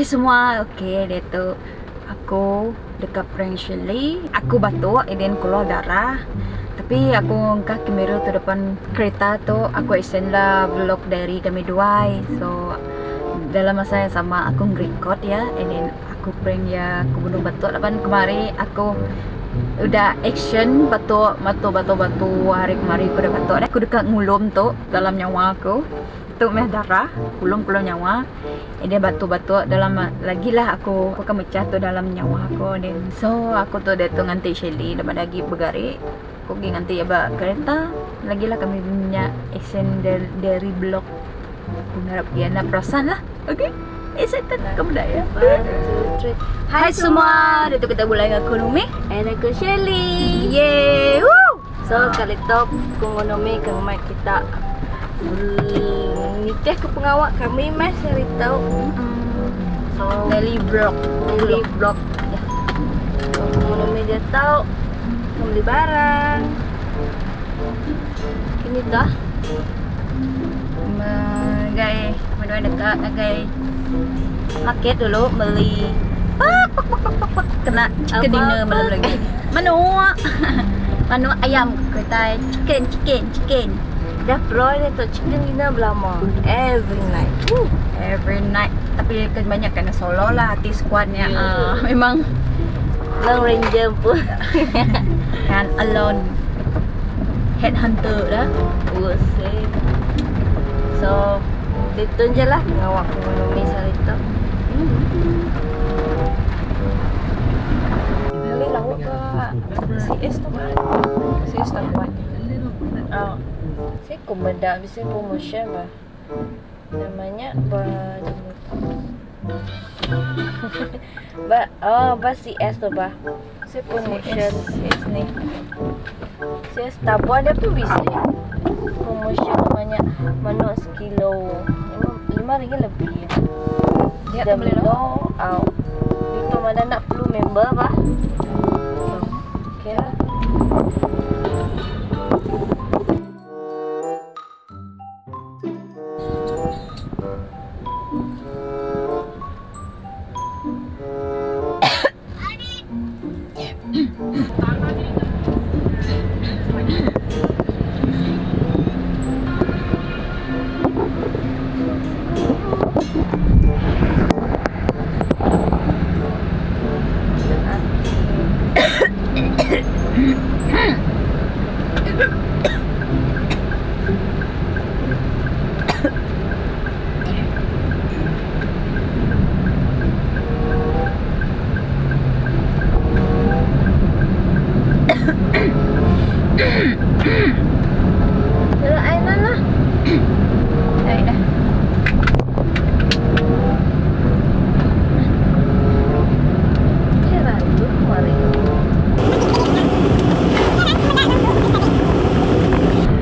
Hai semua, okey dia tu aku dekat prank Shirley. Aku batuk dan keluar darah. Tapi aku angkat kamera tu depan kereta tu. Aku extend lah vlog dari kami dua. So dalam masa yang sama aku nge-record ya. And then aku prank ya, aku bunuh batuk. Lepas kemarin aku udah action batuk hari kemarin aku udah batuk. Aku dekat ngulum tu dalam nyawa aku. Tu meh darah, kulum nyawa. Dia batuk-batuk dalam lagi lah aku akan mecah tu dalam nyawa aku. Dan so aku tu dia tu nganti Shelly lepas lagi bergarik. Aku pergi nganti ya kereta. Lagi lah kami punya action dari blog. Aku harap dia nak perasan lah. Okay? Excited kamu dah ya? 1, 2, 3. Hai semua, dia tu kita mulai dengan Numi And aku Shelly. Yeay! Woo! So kali tu Numi kang mai kita nikah ke pengawak kami mas hari tahu. So Daily vlog. ya. So Numi dia tahu membeli barang. Ini dah Guys, berdua dekat guys. Market dulu beli kena chicken dinner malam lagi. Menu ayam kita chicken. dah pro ni tu chicken dinner berlama every night. Every night. Tapi kebanyakan solo lah hati squadnya. Memang Long Ranger pun kan alone. Headhunter dah. Usai. So itu je lah pengawak Numi hari tu. Kali lauk ke CS tu kan? CS tu buat. Saya kumeda bisa promotion bah. Namanya bah CS tu bah. Saya promotion CS ni. CS tabuan dia pun bisa. Promotion namanya menu sekilo. RM5 lebih. dia Dah tak boleh below out. Itu mana nak perlu member bah. Okay lah. Yalah Ainan lah. dah. Kira tu kemarin.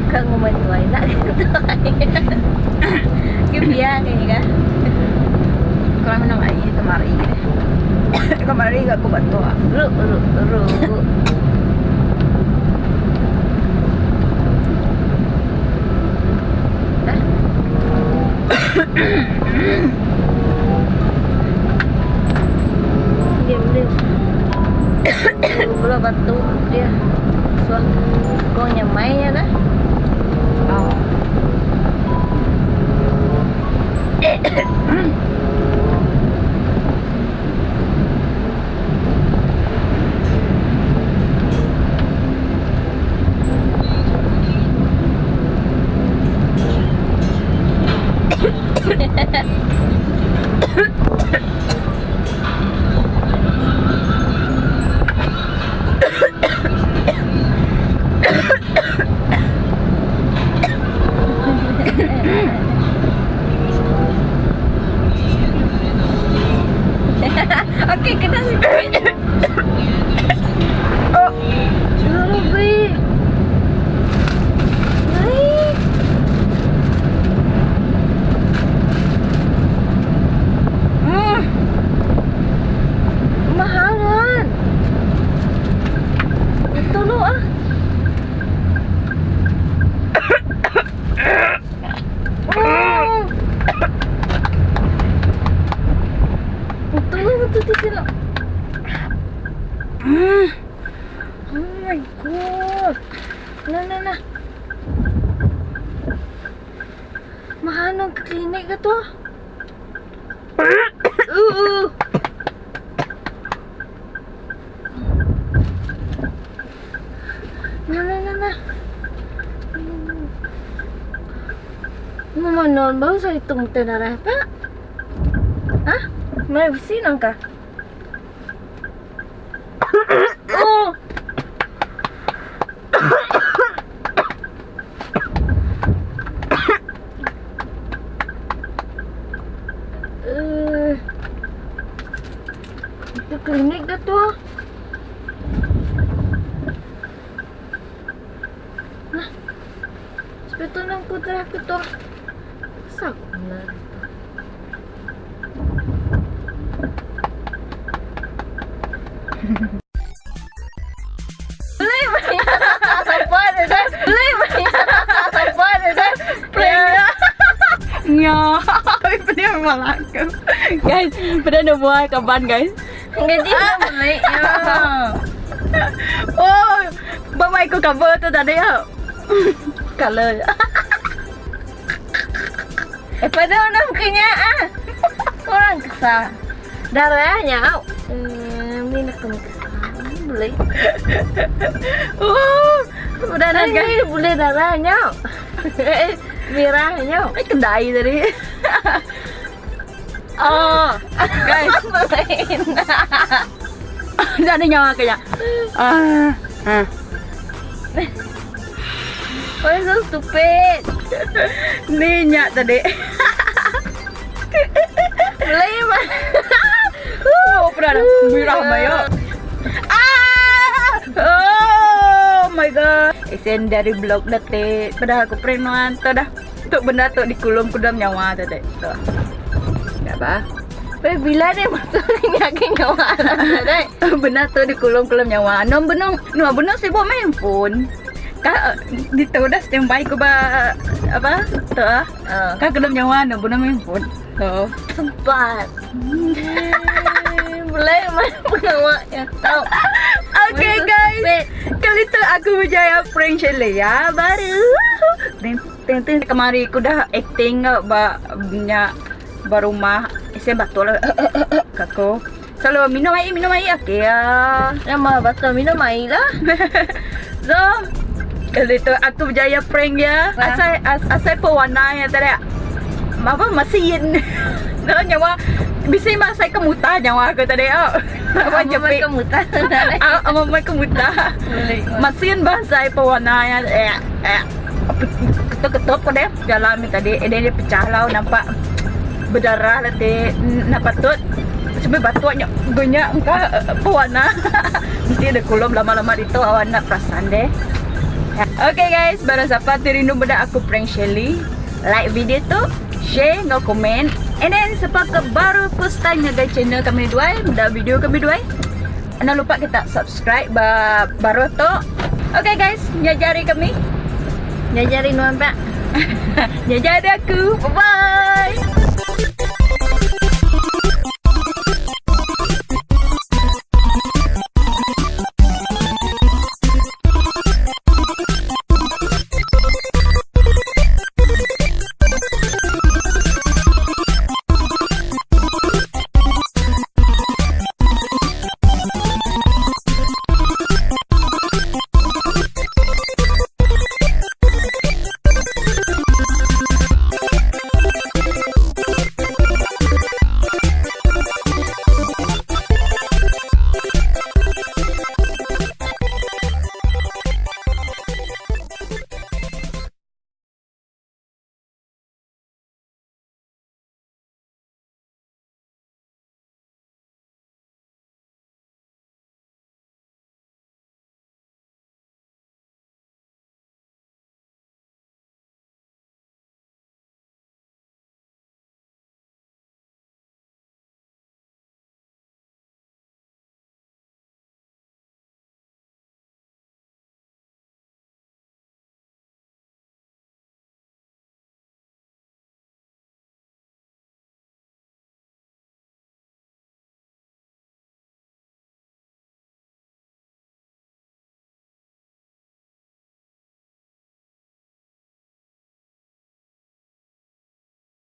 Kang ngomong tu nak tu. Kebiang kayaknya kan. Kalau minum air kemari. Kemari aku batuk. Ru. Diam. Pula batuk dia. So kau nyamai ya dah. Okey, kena sih. Lebih. Naik. Mahal kan? Itu lu ah. tu titik lah. Oh my god. Nah. Mahano ke klinik ke tu? Nah. Mama non baru saya hitung darah apa? Hah? Mai besi nangka? Oh. Itu klinik dah tu. Nah. Sebetul nang putra aku tu. Sakna. Boleh main. Apa dah? Boleh main. Apa dah? Prank. Nya, ini memang aku. Guys, pada nak buat kapan guys? Jadi boleh ya. Oh, bapak ikut cover tu tadi ya. Color. Pada orang punya orang kesal. Darahnya ini nak kesal. Boleh. Oh, udah nak guys. Boleh darahnya. Merahnya. Kedai tadi. Oh, guys. Jadi nyawa kayak. Why so stupid? Ni nyak tadi. Boleh mah. Oh, pernah merah mayo. Oh my god. Isen dari blog dati. Padahal aku pernah tu dah. Tu benda tu dikulum ku dalam nyawa tadi. Tu. Tak apa. Bila dia masuk ni akan nyawa tadi. Benda tu dikulum ku dalam nyawa. Nom benar sibuk main phone. Kak dito dah standby ko ba apa? Tu ah. Kak dalam nyawa nom benar main phone. Tu. Sempat. Boleh main pengawaknya tahu. Okay guys, kali tu aku berjaya prank Shelia baru. Ting kemari aku dah acting nya barumah. Saya batul kako. Selalu minum air okay ya. Nama batal minum air lah. So, kali tu aku berjaya prank ya. Asal pewarna ya tadi. Apa mesin. No nyawa bisa masai kemuta nyawa aku tadi. Apa Jepit kemutan. Amamay kemuta. Mesin bahasa pewarna ya. Ketuk-ketuk ko deh jalan tadi. Dia pecah lah nampak berdarah lati napatut. Sampai batuannya gonya engka pewarna. Mesti ada kulum lama-lama dito awan nak perasaan deh. Okay guys, barang siapa terindu benda aku prank Shelly, like video tu, share, komen, and then siapa ke baru first time nga guys channel kami dua, dah video kami dua. Jangan lupa kita subscribe baru tu. Okay guys, nyajari kami. Nyajari nuan pak. Nyajari aku. Bye bye.